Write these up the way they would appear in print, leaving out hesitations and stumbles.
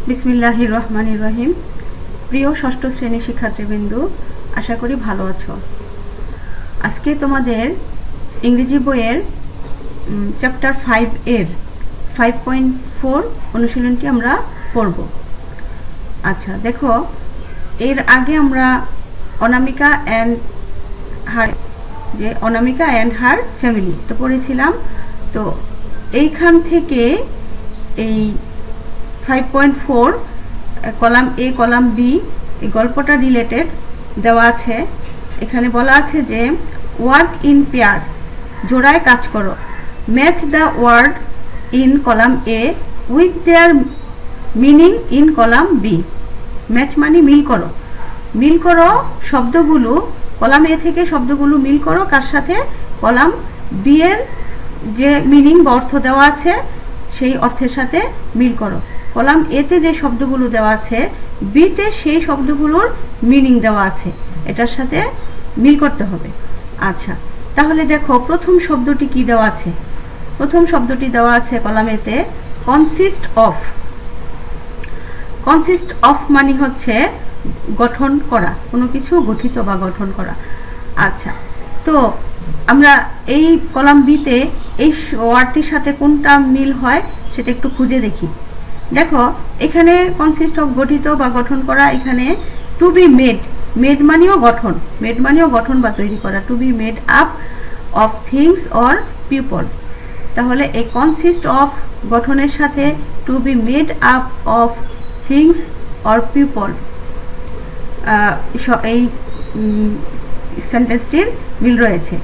বিসমিল্লাহির রহমানির রহিম। প্রিয় ষষ্ঠ শ্রেণীর শিক্ষার্থীবৃন্দু, আশা করি ভালো আছো। আজকে তোমাদের ইংরেজি বইয়ের চ্যাপ্টার 5 এর 5.4 অনুশীলনটি আমরা পড়ব। আচ্ছা, দেখো, এর আগে আমরা অনামিকা অ্যান্ড হার ফ্যামিলি তো পড়েছিলাম। তো এইখান থেকে এই 5.4 কলাম এ কলাম বি এই গল্পটা রিলেটেড দেওয়া আছে। এখানে বলা আছে যে ওয়ার্ক ইন পেয়ার, জোড়ায় কাজ করো। Match the word in column A with their meaning in column B. Match মানে মিল করো, মিল করো শব্দগুলো কলাম এ থেকে শব্দগুলো মিল করো কার সাথে, কলাম বি এর যে মিনিং বা অর্থ দেওয়া আছে সেই অর্থের সাথে মিল করো। কলাম এতে যে শব্দগুলো দেওয়া আছে বিতে সেই শব্দগুলোর মিনিং দেওয়া আছে, এটার সাথে মিল করতে হবে। আচ্ছা, তাহলে দেখো প্রথম শব্দটি কি দেওয়া আছে। প্রথম শব্দটি দেওয়া আছে কলাম এতে কনসিস্ট অফ। কনসিস্ট অফ মানে হচ্ছে গঠন করা, কোনো কিছু গঠিত বা গঠন করা। আচ্ছা, তো আমরা এই কলাম বিতে এই ওয়ার্ডটির সাথে কোনটা মিল হয় সেটা একটু খুঁজে দেখি। দেখো, এখানে কনসিস্ট অফ গঠিত বা গঠন করা, এখানে টু বি মেড, মেড মানেও গঠন, মেড মানেও গঠন বা তৈরি করা। To be made up of things or people. তাহলে এই কনসিস্ট অফ গঠনের সাথে to be made up of things or people এই সেন্টেন্সটির মিল রয়েছে।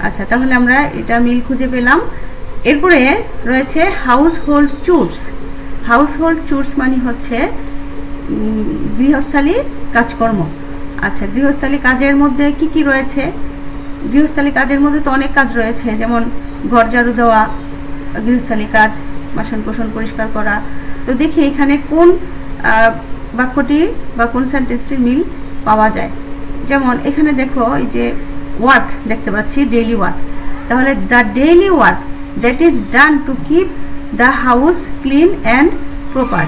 আচ্ছা, তাহলে আমরা এটা মিল খুঁজে পেলাম। এরপরে রয়েছে হাউস হোল্ড চুরস। হাউস হোল্ড চুরস মানে হচ্ছে গৃহস্থালী কাজকর্ম। আচ্ছা, গৃহস্থালী কাজের মধ্যে কি কি রয়েছে? গৃহস্থালী কাজের মধ্যে তো অনেক কাজ রয়েছে, যেমন ঘর ঝাড়ু দেওয়া গৃহস্থালী কাজ, বাসন কোসন পরিষ্কার করা। তো দেখি এখানে কোন বাক্যটি বা কোন সেন্টেন্সটির মিল পাওয়া যায়। যেমন এখানে দেখো, এই যে ওয়ার্ক দেখতে পাচ্ছি, ডেইলি ওয়ার্ক। তাহলে the daily work that is done to keep the house clean and proper.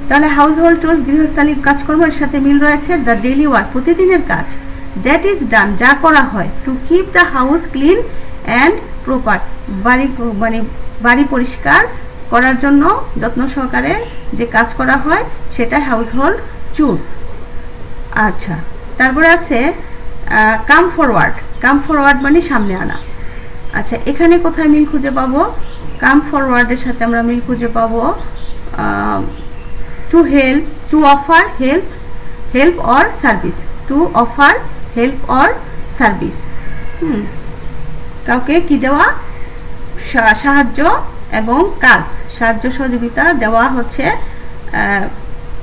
তাহলে হাউস হোল্ড চোর্স গৃহস্থালী কাজকর্মের সাথে মিল রয়েছে। দ্য ডেইলি ওয়ার্ক প্রতিদিনের কাজ, দ্যাট ইজ ডান যা করা হয়, two keep the house clean and proper বাড়ি পরিষ্কার করার জন্য যত্ন সহকারে যে কাজ করা হয় সেটা হাউস হোল্ড চুর। আচ্ছা, তারপরে আছে কাম ফরওয়ার্ড। কাম ফরওয়ার্ড মানে সামনে আনা। আচ্ছা, এখানে কোথায় মিল খুঁজে পাবো? কাম ফরওয়ার্ডের সাথে আমরা মিল খুঁজে পাবো to help, two offer help or service. Two offer help or service, কাউকে কি দেওয়া? সাহায্য এবং কাজ, সাহায্য সহযোগিতা দেওয়া হচ্ছে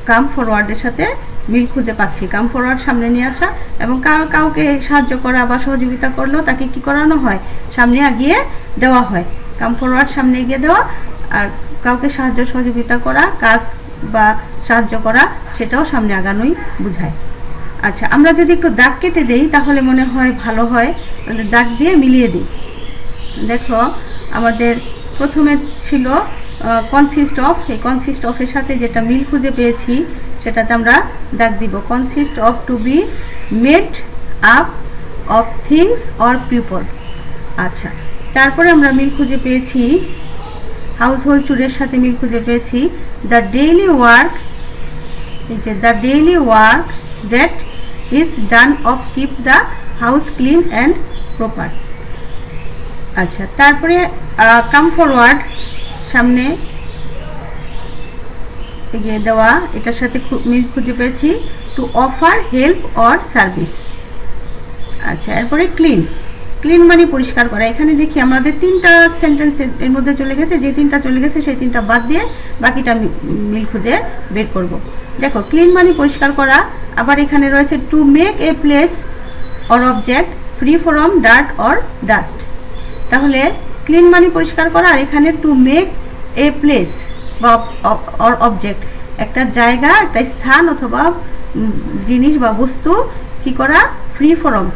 কাম ফরওয়ার্ডের সাথে মিল খুঁজে পাচ্ছি। কাম ফরওয়ার্ড সামনে নিয়ে আসা, এবং কাউকে সাহায্য করা বা সহযোগিতা করলেও তাকে কি করানো হয়? সামনে এগিয়ে দেওয়া হয়। কাম ফরওয়ার্ড সামনে এগিয়ে দেওয়া, আর কাউকে সাহায্য সহযোগিতা করা, কাজ বা সাহায্য করা, সেটাও সামনে আগানোই বোঝায়। আচ্ছা, আমরা যদি একটু দাগ কেটে দেই তাহলে মনে হয় ভালো হয়, দাগ দিয়ে মিলিয়ে দিই। দেখো, আমাদের প্রথমে ছিল কনসিস্ট অফ। এই কনসিস্ট অফের সাথে যেটা মিল খুঁজে পেয়েছি সেটাতে আমরা দাগ দিব। Consist of to be made up of things or people. আচ্ছা, তারপরে আমরা মিল খুঁজে পেয়েছি হাউস হোল্ড চুরের সাথে মিল খুঁজে পেয়েছি দ্য ডেইলি ওয়ার্ক। এই যে the daily work that is done of keep the house clean and proper. আচ্ছা, তারপরে কাম ফরওয়ার্ড সামনে এগিয়ে দেওয়া, এটার সাথে মিল খুঁজে পেয়েছি two offer help or service. আচ্ছা, এরপরে ক্লিন। ক্লিন মানে পরিষ্কার করা। এখানে দেখি আমাদের তিনটা সেন্টেন্স এর মধ্যে চলে গেছে, যে তিনটা চলে গেছে সেই তিনটা বাদ দিয়ে বাকিটা মিল খুঁজে বের করব। দেখো, ক্লিন মানে পরিষ্কার করা। আবার এখানে রয়েছে to make a place or object free from dirt or dust. তাহলে ক্লিন মানে পরিষ্কার করা, আর এখানে টু মেক এ প্লেস বা অর অবজেক্ট, একটা জায়গা, একটা স্থান অথবা জিনিস বা বস্তু কি করা? ফ্রি ফ্রম,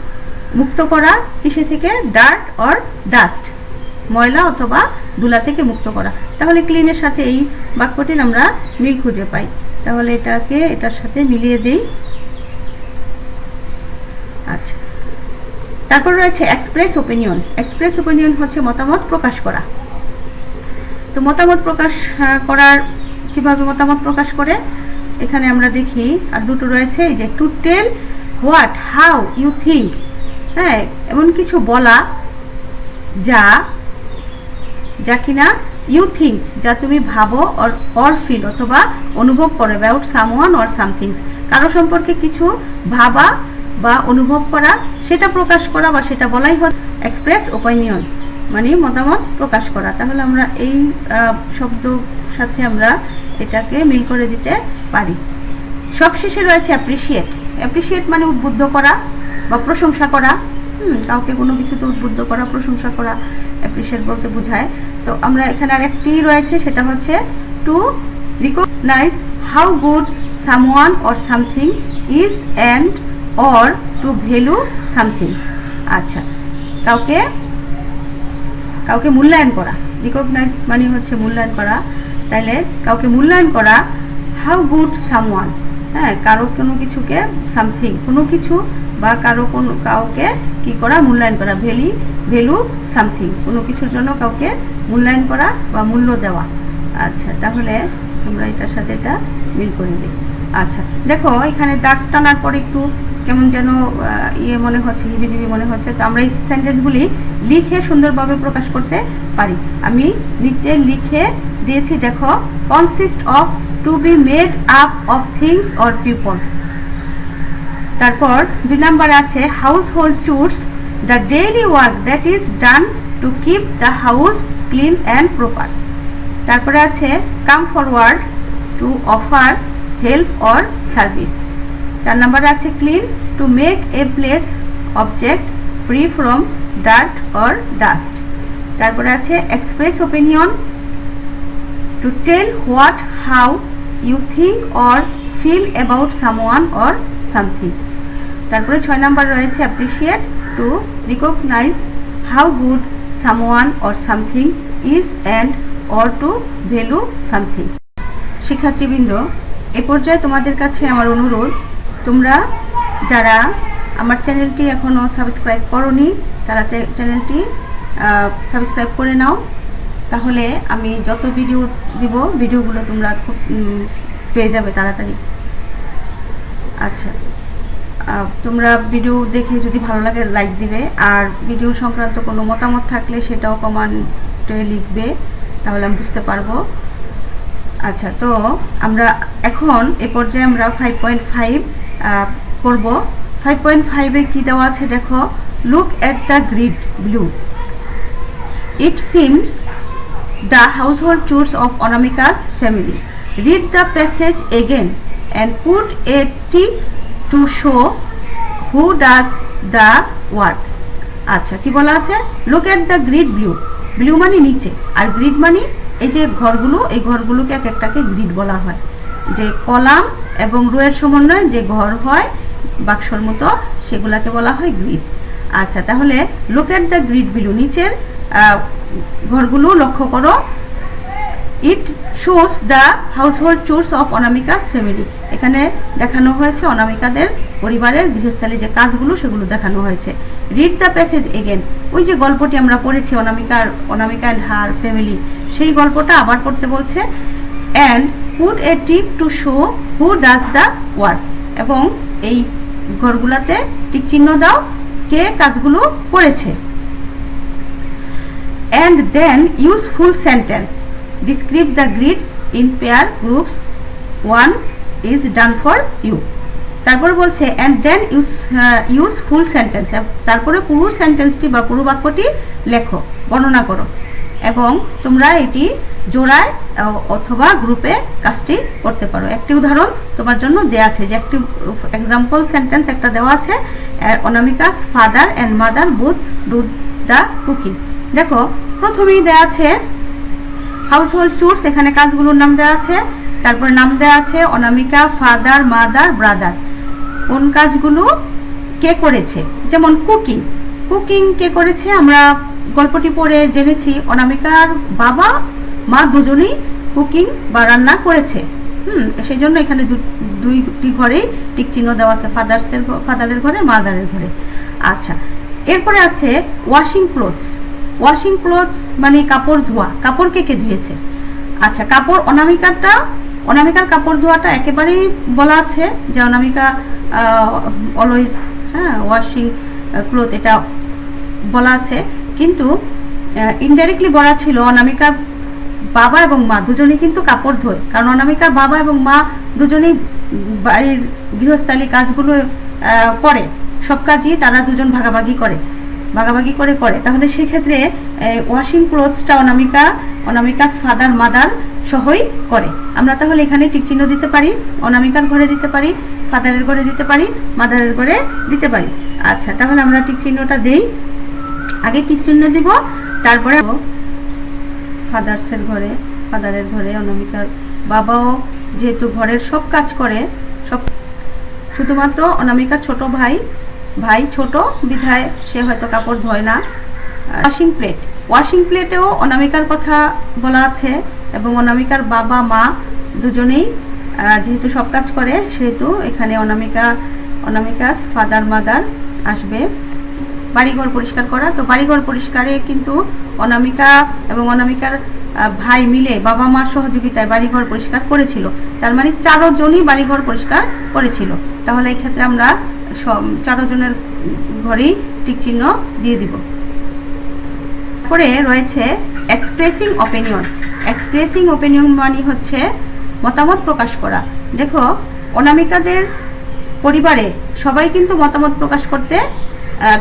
মুক্ত করা কিসে থেকে? Dirt or dust. ময়লা অথবা ধুলা থেকে মুক্ত করা। তাহলে ক্লিনের সাথে এই বাক্যটির আমরা মিল খুঁজে পাই। তাহলে এটাকে এটার সাথে মিলিয়ে দেই। আচ্ছা, তারপর রয়েছে এক্সপ্রেস ওপিনিয়ন। এক্সপ্রেস ওপিনিয়ন হচ্ছে মতামত প্রকাশ করা। তো মতামত প্রকাশ করার কিভাবে মতামত প্রকাশ করে এখানে আমরা দেখি। আর দুটো রয়েছে, এই যে to tell what how you think, হ্যাঁ, এমন কিছু বলা যা কিনা ইউ থিঙ্ক, যা তুমি ভাবো অর ফিল অথবা অনুভব করো, অ্যাবাউট সামওয়ান অর সামথিংস, কারো সম্পর্কে কিছু ভাবা বা অনুভব করা, সেটা প্রকাশ করা বা সেটা বলাই হচ্ছে এক্সপ্রেস ওপিনিয়ন, মানে মতামত প্রকাশ করা। তাহলে আমরা এই শব্দ সাথে আমরা এটাকে মিল করে দিতে পারি। সবশেষে রয়েছে অ্যাপ্রিসিয়েট। অ্যাপ্রিসিয়েট মানে উদ্বুদ্ধ করা বা প্রশংসা করা। কাউকে কোনো কিছুতে উদ্বুদ্ধ করা, প্রশংসা করা অ্যাপ্রিসিয়েট বলতে বোঝায়। তো আমরা এখানে আরেকটি রয়েছে, সেটা হচ্ছে to recognise how good someone or something is and or to value something. আচ্ছা, কাউকে মূল্যায়ন করা। রিকগনাইজ মানে হচ্ছে মূল্যায়ন করা। তাহলে কাউকে মূল্যায়ন করা, হাউ গুড সামওয়ান, হ্যাঁ, কারো কোনো কিছুকে, সামথিং কোনো কিছু বা কাউকে কি করা, মূল্যায়ন করা। ভ্যালু সামথিং কোনো কিছুর জন্য কাউকে মূল্যায়ন করা বা মূল্য দেওয়া। আচ্ছা, তাহলে আমরা এটার সাথে এটা মিল করে দিই। আচ্ছা, দেখো এখানে দাগ টানার পরে একটু কেমন যেন মনে হচ্ছে, হিবিজিবি মনে হচ্ছে। তো আমরা এই সেন্টেন্সগুলি লিখে সুন্দরভাবে প্রকাশ করতে পারি। আমি নিচে লিখে দিয়েছি, দেখো, consist of to be made up of things or people. তারপর 2 নম্বরে আছে household chores, the daily work that is done to keep the house clean and proper. তারপরে আছে come forward to offer help or service. 4 নম্বরে আছে clean, to make a place object free from dirt or dust. তারপরে আছে express opinion, to tell what how you think or feel about someone or something. তারপরে 6 নম্বর রয়েছে appreciate, to recognise how good someone or something is and or to value something. শিক্ষার্থীবৃন্দ, এ পর্যায়ে তোমাদের কাছে আমার অনুরোধ, তোমরা যারা আমার চ্যানেলটি এখনও সাবস্ক্রাইব করোনি তারা চ্যানেলটি সাবস্ক্রাইব করে নাও। তাহলে আমি যত ভিডিও দিব ভিডিওগুলো তোমরা খুব পেয়ে যাবে তাড়াতাড়ি। আচ্ছা, তোমরা ভিডিও দেখে যদি ভালো লাগে লাইক দিবে, আর ভিডিও সংক্রান্ত কোনো মতামত থাকলে সেটাও কমেন্টে লিখবে, তাহলে আমি বুঝতে পারবো। আচ্ছা, তো আমরা এখন এ পর্যায়ে আমরা 5.5 করব। 5.5 এ কি দেওয়া আছে দেখো, look at the grid blue, it seems the household chores of Anamika's family. Read the passage again and put a tick to show who does the work. আচ্ছা, কি বলা আছে, look at the grid blue. Blue মানে নিচে, আর grid মানে এই যে ঘরগুলো, এই ঘরগুলোকে এক একটাকে গ্রিড বলা হয়। যে কলাম এবং রোয়ের সমন্বয়ে যে ঘর হয় বাক্সর মতো, সেগুলাকে বলা হয় গ্রিড। আচ্ছা, তাহলে look at the grid blue, নিচের ঘরগুলো লক্ষ্য করো। It shows the household chores of Anamika's family, এখানে দেখানো হয়েছে অনামিকাদের পরিবারের গৃহস্থালী যে কাজগুলো সেগুলো দেখানো হয়েছে। রিড দ্য প্যাসেজ এগেন, ওই যে গল্পটি আমরা পড়েছি অনামিকা অ্যান্ড হার ফ্যামিলি, সেই গল্পটা আবার পড়তে বলছে। And put a tick to show who does the work, এবং এই ঘরগুলাতে টিক চিহ্ন দাও কে কাজগুলো করেছে। And then use full sentence. Describe the grid in pair groups. One is done for you. তারপর বলছে and then use full sentence. তারপরে পুরো সেন্টেন্সটি বা পুরো বাক্যটি লেখো, বর্ণনা করো, এবং তোমরা এটি জোড়ায় অথবা গ্রুপে কাজটি করতে পারো। একটি উদাহরণ তোমার জন্য দেওয়া আছে, যে একটি এক্সাম্পল সেন্টেন্স একটা দেওয়া আছে, Anamika's father and mother both do the cooking. দেখো, প্রথমেই দেওয়া আছে হাউসহোল্ড চুরস, এখানে কাজগুলোর নাম দেওয়া আছে, তারপর নাম দেওয়া আছে অনামিকা, ফাদার, মাদার, ব্রাদার, কোন কাজগুলো কে করেছে। যেমন কুকিং, কুকিং কে করেছে আমরা গল্পটি পড়ে জেনেছি অনামিকার বাবা মা দুজনেই কুকিং বা রান্না করেছে। সেই জন্য এখানে দুইটি ঘরেই টিক চিহ্ন দেওয়া আছে, ফাদারের ঘরে, মাদারের ঘরে। আচ্ছা, এরপরে আছে ওয়াশিং ক্লোথস। ওয়াশিং ক্লোথস মানে কাপড় ধোয়া, কাপড় কে কে ধুয়েছে। আচ্ছা, কাপড় অনামিকার কাপড় ধোয়াটা একেবারেই বলা আছে যে অনামিকা অলওয়েজ ওয়াশিং ক্লোথ, এটা বলা আছে, কিন্তু ইনডাইরেক্টলি বলা ছিল অনামিকার বাবা এবং মা দুজনেই কিন্তু কাপড় ধোয়, কারণ অনামিকার বাবা এবং মা দুজনেই বাড়ির গৃহস্থালী কাজগুলো করে, সব কাজই তারা দুজন ভাগাভাগি করে। তাহলে সেক্ষেত্রে ওয়াশিং ক্লোথসটা অনামিকা ফাদার মাদার সহই করে। আমরা তাহলে এখানে টিক চিহ্ন দিতে পারি, অনামিকার ঘরে দিতে পারি, ফাদারের ঘরে দিতে পারি, মাদারের ঘরে দিতে পারি। আচ্ছা, তাহলে আমরা টিক চিহ্নটা দেই। আগে টিক চিহ্ন দিব, তারপরে ফাদারের ঘরে অনামিকার বাবাও যেহেতু ঘরের সব কাজ করে, শুধুমাত্র অনামিকার ছোট ভাই ছোট বিধায় সে হয়তো কাপড় ধোয় না। ওয়াশিং প্লেটেও অনামিকার কথা বলা আছে, এবং অনামিকার বাবা মা দুজনেই যেহেতু সব কাজ করে, সেহেতু এখানে অনামিকা ফাদার মাদার আসবে। বাড়িঘর পরিষ্কার করা, তো বাড়িঘর পরিষ্কারে কিন্তু অনামিকা এবং অনামিকার ভাই মিলে বাবা মার সহযোগিতায় বাড়িঘর পরিষ্কার করেছিল, তার মানে 4 জনই বাড়িঘর পরিষ্কার করেছিল। তাহলে এই ক্ষেত্রে আমরা 4 জনের ঘরেই টিক চিহ্ন দিয়ে দিব। তারপরে রয়েছে এক্সপ্রেসিং ওপিনিয়ন মানে হচ্ছে মতামত প্রকাশ করা। দেখো, অনামিকাদের পরিবারে সবাই কিন্তু মতামত প্রকাশ করতে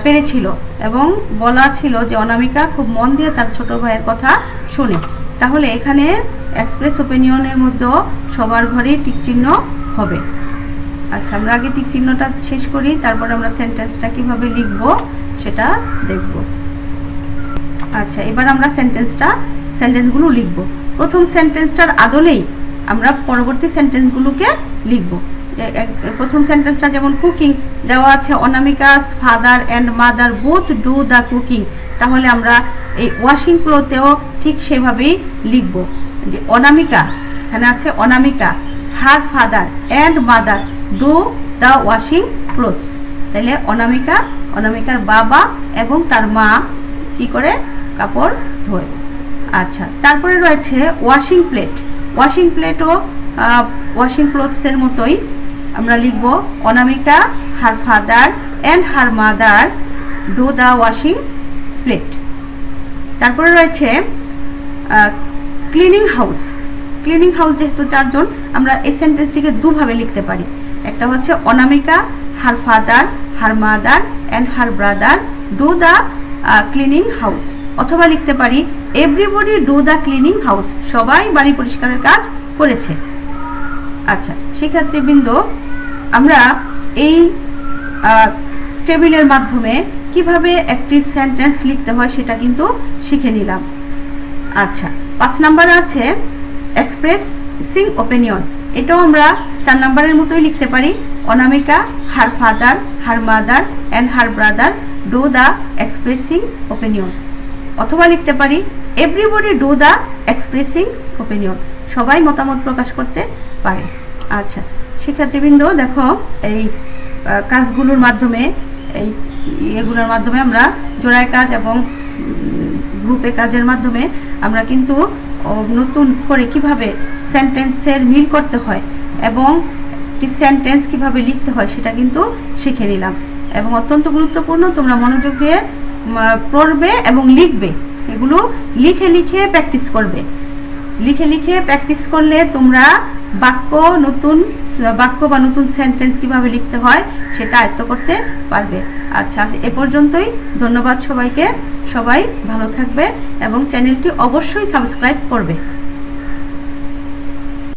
পেরেছিল, এবং বলা ছিল যে অনামিকা খুব মন দিয়ে তার ছোট ভাইয়ের কথা শোনে। তাহলে এখানে এক্সপ্রেস ওপিনিয়নের মধ্যে সবার ঘরেই টিক চিহ্ন হবে। আচ্ছা, আমরা আগে টিক চিহ্নটা শেষ করি, তারপর আমরা সেন্টেন্সটা কিভাবে লিখবো সেটা দেখব। আচ্ছা, এবার আমরা সেন্টেন্সগুলো লিখব। প্রথম সেন্টেন্সটার আদলেই আমরা পরবর্তী সেন্টেন্সগুলোকে লিখব। প্রথম সেন্টেন্সটা যেমন কুকিং দেওয়া আছে, Anamika's father and mother both do the cooking, তাহলে আমরা এই ওয়াশিং ক্লোথেও ঠিক সেভাবেই লিখব যে এখানে আছে Anamika her father and mother do the washing clothes, তাহলে অনামিকার বাবা এবং তার মা কি করে কাপড় ধোয়। আচ্ছা, তারপরে রয়েছে ওয়াশিং প্লেটও ওয়াশিং ক্লোথসের মতোই আমরা লিখব Anamika her father and her mother do the washing plate. তারপরে রয়েছে ক্লিনিং হাউস যেহেতু 4 জন, আমরা এই সেন্টেন্সটিকে দুভাবে লিখতে পারি। একটা হচ্ছে Anamika her father her mother and her brother do the cleaning house, অথবা লিখতে পারি everybody do the cleaning house, সবাই বাড়ি পরিষ্কারের কাজ করেছে। আচ্ছা, সেক্ষেত্রে বিন্দু আমরা এই টেবিলের মাধ্যমে কিভাবে একটি সেন্টেন্স লিখতে হয় সেটা কিন্তু শিখে নিলাম। আচ্ছা, 5 নম্বরে আছে এক্সপ্রেসিং ওপিনিয়ন, এটাও আমরা 4 নম্বরের মতোই লিখতে পারি Anamika her father her mother and her brother do the expressing opinion, অথবা লিখতে পারি everybody do the expressing opinion, সবাই মতামত প্রকাশ করতে পারে। আচ্ছা, শিক্ষার্থীবৃন্দ দেখো, এই কাজগুলোর মাধ্যমে এগুলোর মাধ্যমে আমরা জোড়ায় কাজ এবং গ্রুপে কাজের মাধ্যমে আমরা কিন্তু নতুন করে কিভাবে সেন্টেন্সের মিল করতে হয় এবং একটি সেন্টেন্স কিভাবে লিখতে হয় সেটা কিন্তু শিখে নিলাম, এবং অত্যন্ত গুরুত্বপূর্ণ। তোমরা মনোযোগ দিয়ে পড়বে এবং লিখবে, এগুলো লিখে প্র্যাকটিস করবে। লিখে প্র্যাকটিস করলে তোমরা নতুন বাক্য বা নতুন সেন্টেন্স কিভাবে লিখতে হয় সেটা আয়ত্ত করতে পারবে। আচ্ছা, এ পর্যন্তই। ধন্যবাদ সবাইকে। সবাই ভালো থাকবে এবং চ্যানেলটি অবশ্যই সাবস্ক্রাইব করবে।